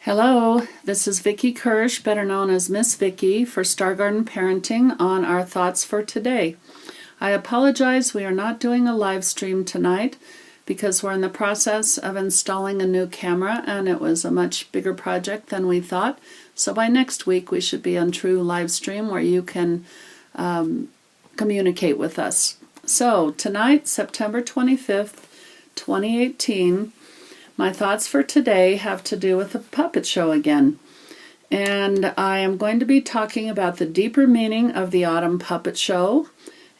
Hello, this is Vicki Kirsch, better known as Miss Vicki, for Stargarden Parenting on our thoughts for today. I apologize, we are not doing a live stream tonight because we're in the process of installing a new camera and it was a much bigger project than we thought. So by next week we should be on true live stream where you can communicate with us. So tonight, September 25th, 2018, my thoughts for today have to do with the puppet show again. And I am going to be talking about the deeper meaning of the autumn puppet show.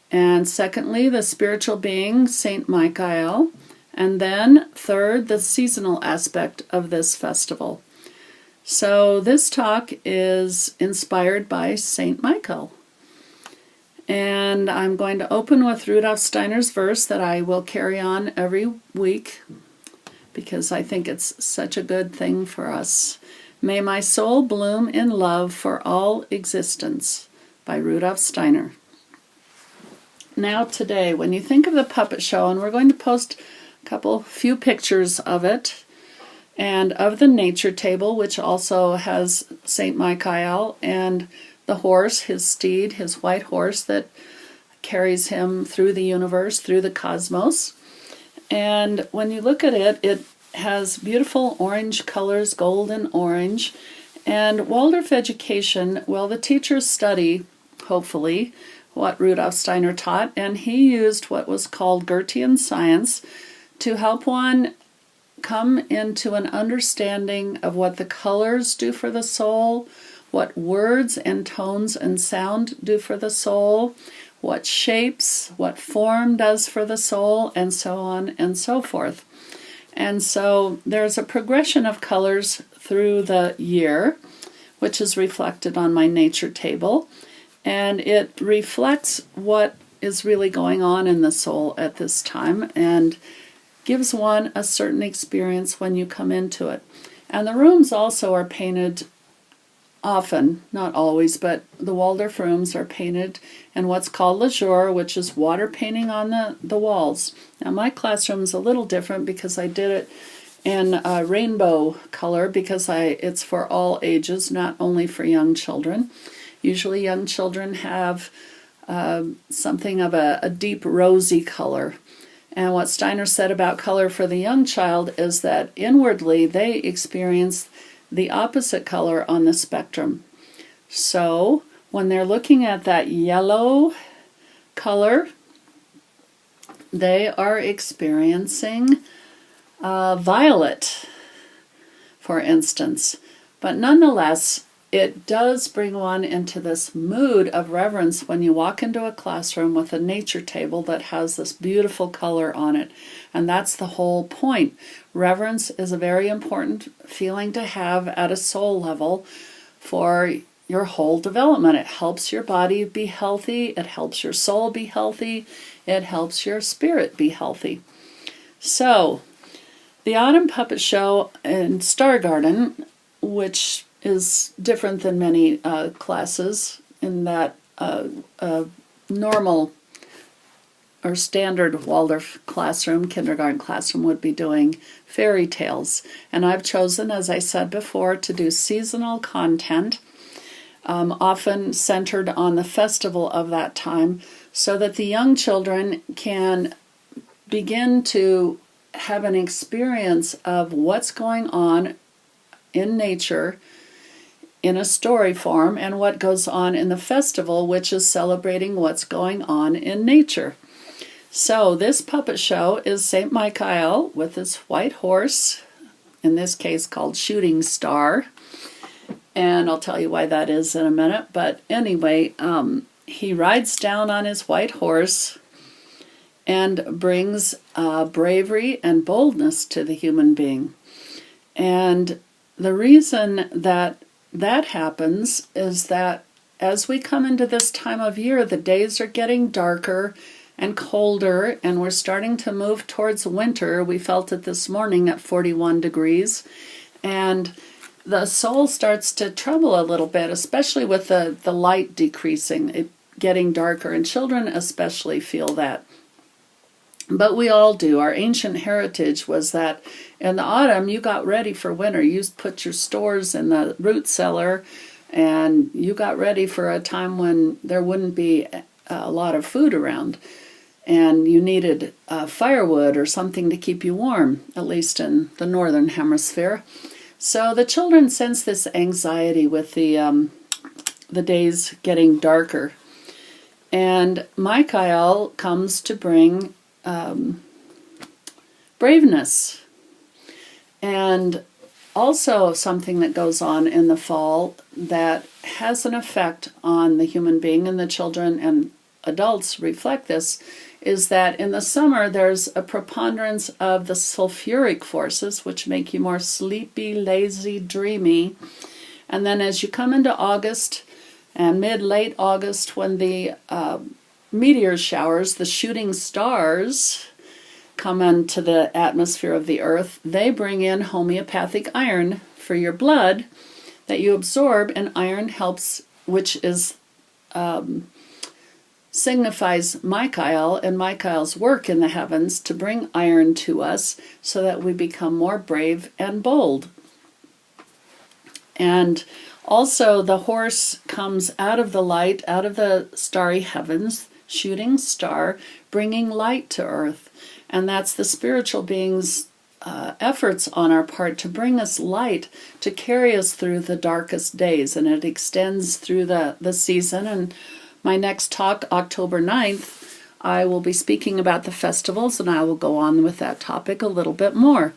And secondly, the spiritual being, Saint Michael. And then third, the seasonal aspect of this festival. So this talk is inspired by Saint Michael. And I'm going to open with Rudolf Steiner's verse that I will carry on every week, because I think it's such a good thing for us. May my soul bloom in love for all existence, by Rudolf Steiner. Now today, when you think of the puppet show, and we're going to post a few pictures of it, and of the nature table, which also has Saint Michael, and the horse, his steed, his white horse that carries him through the universe, through the cosmos. And when you look at it, it has beautiful orange colors, gold and orange. And Waldorf education, well, the teachers study, hopefully, what Rudolf Steiner taught, and he used what was called Goethean science to help one come into an understanding of what the colors do for the soul, what words and tones and sound do for the soul, what shapes, what form does for the soul, and so on and so forth. And so there's a progression of colors through the year, which is reflected on my nature table, and it reflects what is really going on in the soul at this time and gives one a certain experience when you come into it. And the rooms also are painted often, not always, but the Waldorf rooms are painted in what's called lazure, which is water painting on the walls. Now my classroom is a little different because I did it in a rainbow color because it's for all ages, not only for young children. Usually young children have something of a deep rosy color. And what Steiner said about color for the young child is that inwardly they experience the opposite color on the spectrum. So when they're looking at that yellow color, they are experiencing violet, for instance. But nonetheless, it does bring one into this mood of reverence when you walk into a classroom with a nature table that has this beautiful color on it. And that's the whole point. Reverence is a very important feeling to have at a soul level for your whole development. It helps your body be healthy. It helps your soul be healthy. It helps your spirit be healthy. So, the Autumn Puppet Show in Stargarden, which is different than many classes in that normal or standard Waldorf classroom, kindergarten classroom, would be doing fairy tales. And I've chosen, as I said before, to do seasonal content, often centered on the festival of that time, so that the young children can begin to have an experience of what's going on in nature in a story form, and what goes on in the festival, which is celebrating what's going on in nature. So this puppet show is Saint Michael with his white horse, in this case called Shooting Star, and I'll tell you why that is in a minute. But anyway, he rides down on his white horse and brings bravery and boldness to the human being. And the reason that happens is that as we come into this time of year, the days are getting darker and colder, and we're starting to move towards winter. We felt it this morning at 41 degrees, and the soul starts to trouble a little bit, especially with the light decreasing, it getting darker, and children especially feel that. But we all do. Our ancient heritage was that in the autumn you got ready for winter. You put your stores in the root cellar and you got ready for a time when there wouldn't be a lot of food around. And you needed firewood or something to keep you warm, at least in the northern hemisphere. So the children sense this anxiety with the days getting darker. And Michael comes to bring braveness. And also something that goes on in the fall that has an effect on the human being, and the children and adults reflect this, is that in the summer there's a preponderance of the sulfuric forces, which make you more sleepy, lazy, dreamy. And then as you come into August and mid-late August, when the meteor showers, the shooting stars, come into the atmosphere of the earth, they bring in homeopathic iron for your blood that you absorb, and iron helps, which is signifies Michael and Michael's work in the heavens to bring iron to us so that we become more brave and bold. And also the horse comes out of the light, out of the starry heavens, shooting star, bringing light to earth. And that's the spiritual beings' efforts on our part to bring us light, to carry us through the darkest days. And it extends through the season. And my next talk, October 9th, I will be speaking about the festivals, and I will go on with that topic a little bit more.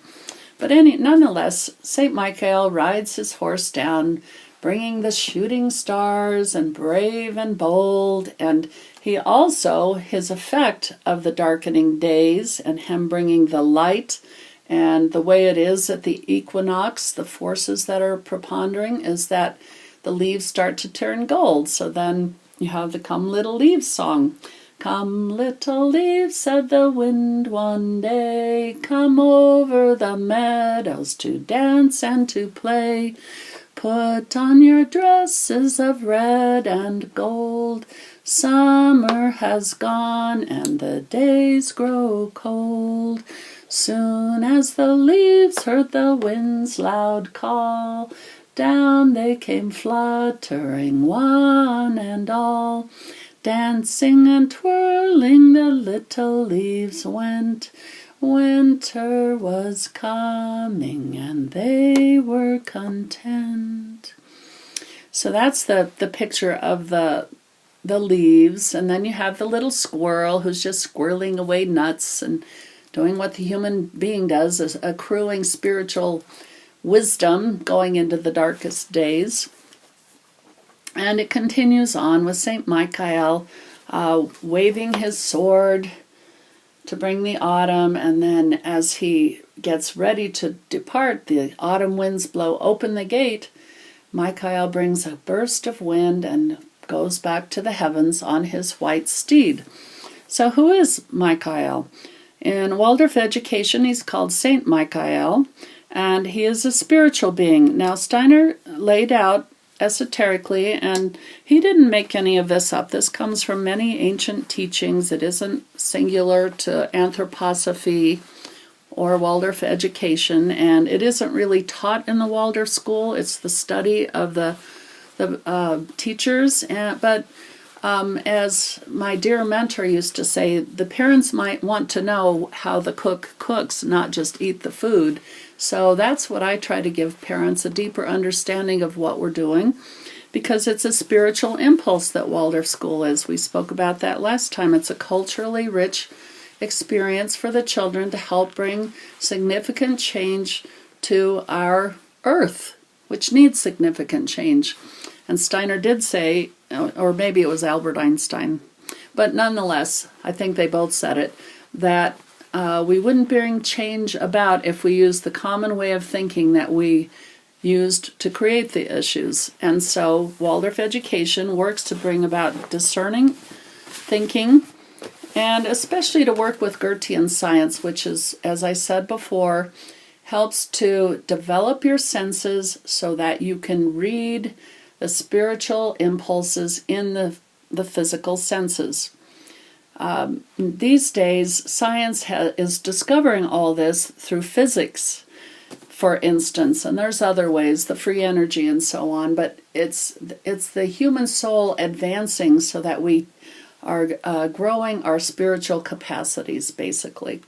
But nonetheless, St. Michael rides his horse down, bringing the shooting stars and brave and bold, and he also, his effect of the darkening days and him bringing the light, and the way it is at the equinox, the forces that are prepondering is that the leaves start to turn gold. So then you have the Come Little Leaves song. Come little leaves, said the wind one day, come over the meadows to dance and to play. Put on your dresses of red and gold. Summer has gone and the days grow cold. Soon as the leaves heard the wind's loud call, down they came fluttering one and all. Dancing and twirling the little leaves went. Winter was coming and they were content. So that's the picture of the leaves. And then you have the little squirrel who's just squirreling away nuts and doing what the human being does, is accruing spiritual wisdom going into the darkest days. And it continues on with St. Michael waving his sword to bring the autumn, and then as he gets ready to depart, the autumn winds blow open the gate. Michael brings a burst of wind and goes back to the heavens on his white steed. So who is Michael? In Waldorf education, he's called Saint Michael, and he is a spiritual being. Now, Steiner laid out esoterically, and he didn't make any of this up. This comes from many ancient teachings. It isn't singular to anthroposophy or Waldorf education, and it isn't really taught in the Waldorf school. It's the study of the teachers, but as my dear mentor used to say, the parents might want to know how the cook cooks, not just eat the food. So that's what I try to give parents, a deeper understanding of what we're doing, because it's a spiritual impulse that Waldorf School is. We spoke about that last time. It's a culturally rich experience for the children to help bring significant change to our earth, which needs significant change. And Steiner did say, or maybe it was Albert Einstein, but nonetheless, I think they both said it, that we wouldn't bring change about if we used the common way of thinking that we used to create the issues. And so Waldorf education works to bring about discerning thinking, and especially to work with Goethean science, which is, as I said before, helps to develop your senses so that you can read the spiritual impulses in the physical senses. These days, science is discovering all this through physics, for instance, and there's other ways, the free energy and so on, but it's the human soul advancing so that we are growing our spiritual capacities, basically.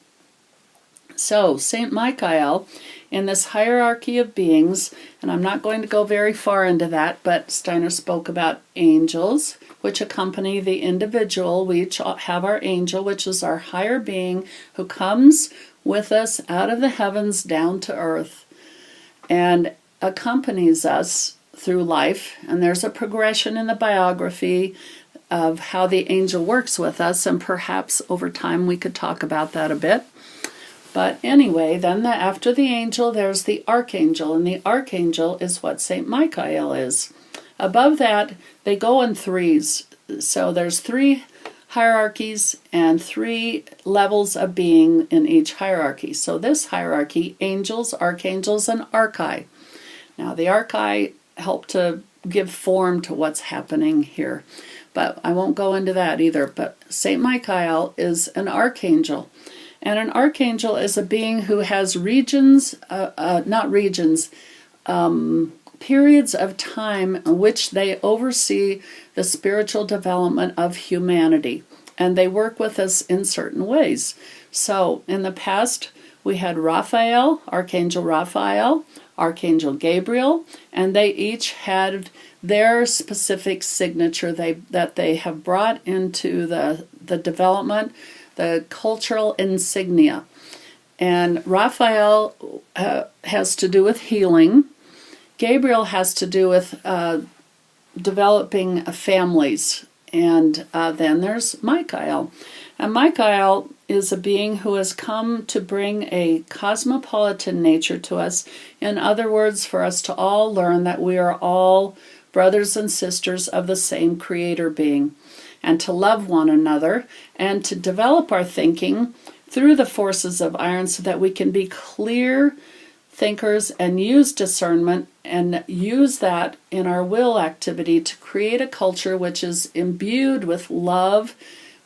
So, St. Michael, in this hierarchy of beings, and I'm not going to go very far into that, but Steiner spoke about angels, which accompany the individual. We each have our angel, which is our higher being who comes with us out of the heavens down to earth and accompanies us through life. And there's a progression in the biography of how the angel works with us, and perhaps over time we could talk about that a bit. But anyway, then after the angel, there's the archangel, and the archangel is what St. Michael is. Above that, they go in threes. So there's 3 hierarchies and 3 levels of being in each hierarchy. So this hierarchy, angels, archangels, and archai. Now the archai help to give form to what's happening here, but I won't go into that either. But St. Michael is an archangel. And an archangel is a being who has periods of time in which they oversee the spiritual development of humanity. And they work with us in certain ways. So in the past, we had Raphael, Archangel Raphael, Archangel Gabriel, and they each had their specific signature that they have brought into the development, the cultural insignia. And Raphael has to do with healing. Gabriel has to do with developing families. And then there's Michael. And Michael is a being who has come to bring a cosmopolitan nature to us. In other words, for us to all learn that we are all brothers and sisters of the same creator being, and to love one another, and to develop our thinking through the forces of iron so that we can be clear thinkers and use discernment and use that in our will activity to create a culture which is imbued with love,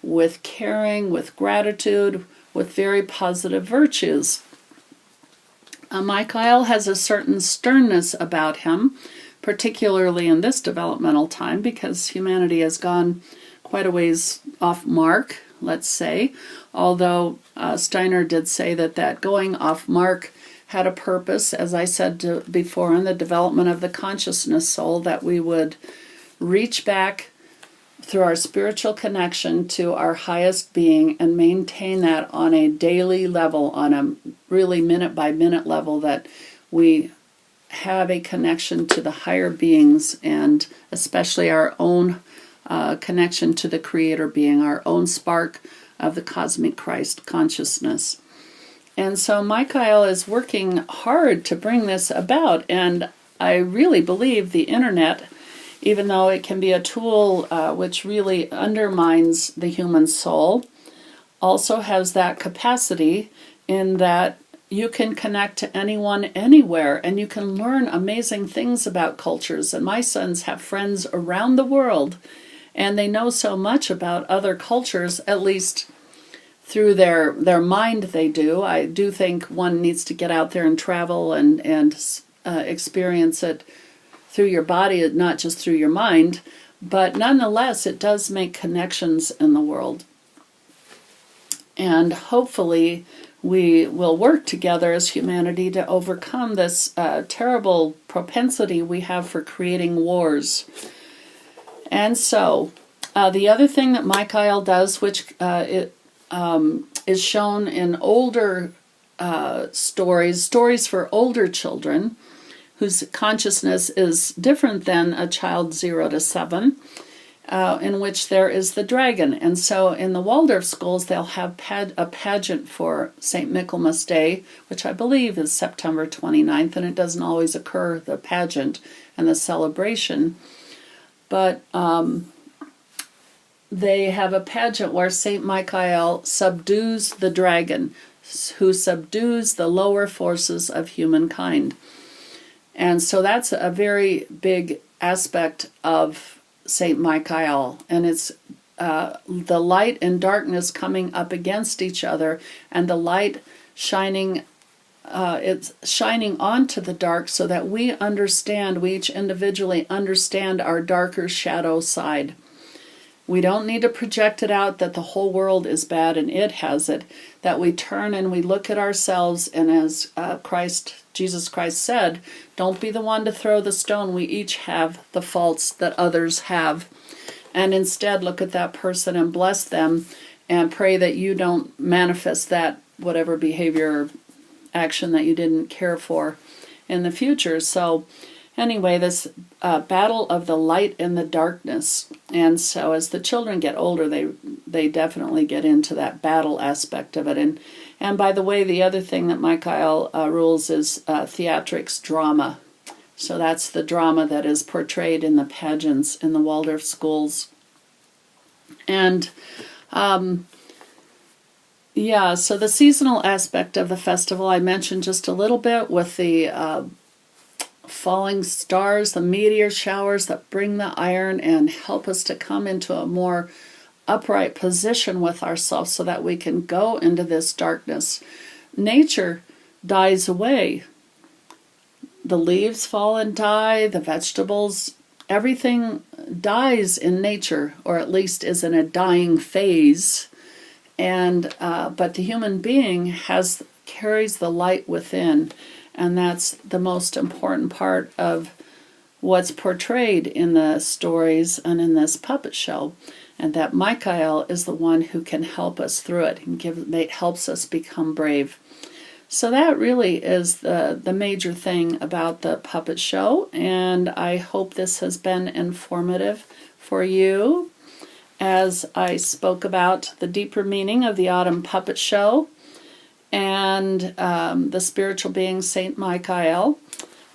with caring, with gratitude, with very positive virtues. Michael has a certain sternness about him, particularly in this developmental time, because humanity has gone quite a ways off mark, let's say, although Steiner did say that going off mark had a purpose, as I said before, in the development of the consciousness soul, that we would reach back through our spiritual connection to our highest being and maintain that on a daily level, on a really minute-by-minute level, that we have a connection to the higher beings, and especially our own connection to the creator being, our own spark of the cosmic Christ consciousness. And so Michael is working hard to bring this about, and I really believe the internet, even though it can be a tool which really undermines the human soul, also has that capacity in that you can connect to anyone anywhere, and you can learn amazing things about cultures. And my sons have friends around the world, and they know so much about other cultures, at least through their mind they do. I do think one needs to get out there and travel and experience it through your body, not just through your mind. But nonetheless, it does make connections in the world. And hopefully we will work together as humanity to overcome this terrible propensity we have for creating wars. And so the other thing that Michael does, which is shown in older stories for older children, whose consciousness is different than a child 0 to 7, in which there is the dragon. And so in the Waldorf schools, they'll have a pageant for St. Michaelmas Day, which I believe is September 29th, and it doesn't always occur, the pageant and the celebration. But they have a pageant where St. Michael subdues the dragon, who subdues the lower forces of humankind. And so that's a very big aspect of St. Michael, and it's the light and darkness coming up against each other, and the light shining, it's shining onto the dark so that we each individually understand our darker shadow side. We don't need to project it out that the whole world is bad and it has it, that we turn and we look at ourselves, and as Jesus Christ said, don't be the one to throw the stone. We each have the faults that others have. And instead look at that person and bless them and pray that you don't manifest that whatever behavior or action that you didn't care for in the future. So anyway, this battle of the light and the darkness. And so as the children get older, they definitely get into that battle aspect of it. And by the way, the other thing that Michael rules is theatrics drama. So that's the drama that is portrayed in the pageants in the Waldorf schools. And so the seasonal aspect of the festival I mentioned just a little bit, with the falling stars, the meteor showers that bring the iron and help us to come into a more upright position with ourselves so that we can go into this darkness. Nature dies away. The leaves fall and die, the vegetables, everything dies in nature, or at least is in a dying phase. And but the human being carries the light within, and that's the most important part of what's portrayed in the stories and in this puppet show. And that Michael is the one who can help us through it and helps us become brave. So that really is the major thing about the puppet show, and I hope this has been informative for you as I spoke about the deeper meaning of the autumn puppet show and the spiritual being Saint Michael.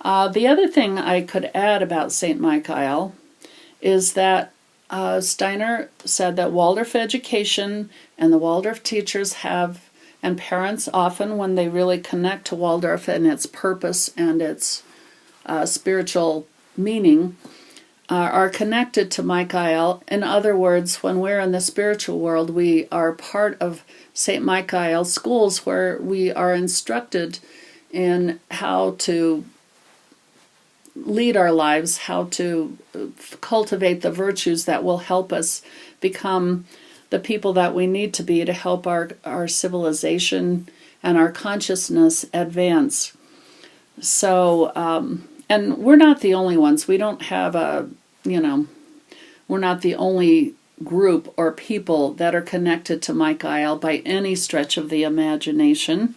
The other thing I could add about Saint Michael is that Steiner said that Waldorf education and the Waldorf teachers and parents often, when they really connect to Waldorf and its purpose and its spiritual meaning, are connected to Michael. In other words, when we're in the spiritual world, we are part of St. Michael's schools, where we are instructed in how to lead our lives, how to cultivate the virtues that will help us become the people that we need to be to help our civilization and our consciousness advance. So, and we're not the only ones. We don't have we're not the only group or people that are connected to Michael by any stretch of the imagination.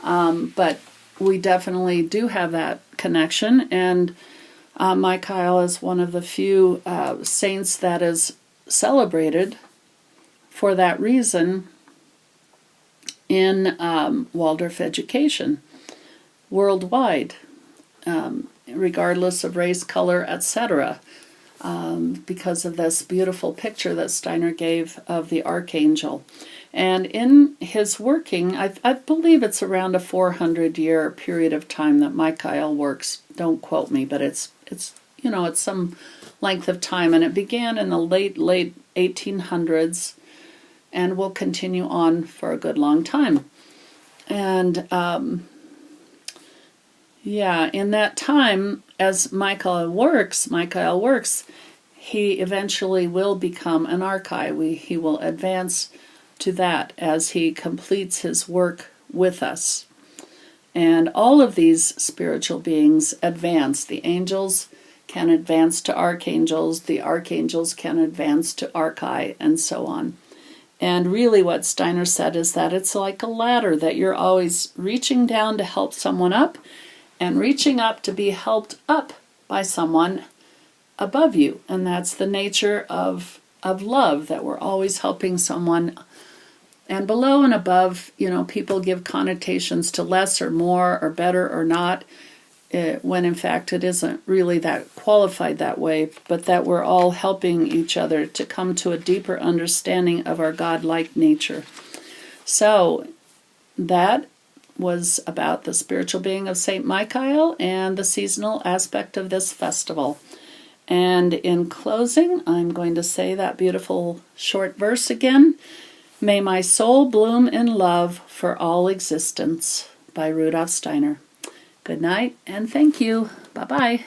But we definitely do have that connection, and Michael is one of the few saints that is celebrated for that reason in Waldorf education worldwide, regardless of race, color, etc., because of this beautiful picture that Steiner gave of the archangel. And in his working, I believe it's around a 400-year period of time that Michael works. Don't quote me, but it's some length of time, and it began in the late 1800s. And will continue on for a good long time. And in that time, as Michael works, he eventually will become an archive. He will advance to that as he completes his work with us. And all of these spiritual beings advance. The angels can advance to archangels, the archangels can advance to archi, and so on. And really what Steiner said is that it's like a ladder, that you're always reaching down to help someone up and reaching up to be helped up by someone above you. And that's the nature of love, that we're always helping someone. And below and above, people give connotations to less or more or better or not, when in fact it isn't really that qualified that way, but that we're all helping each other to come to a deeper understanding of our God-like nature. So that was about the spiritual being of Saint Michael and the seasonal aspect of this festival. And in closing, I'm going to say that beautiful short verse again. May my soul bloom in love for all existence, by Rudolf Steiner. Good night and thank you. Bye-bye.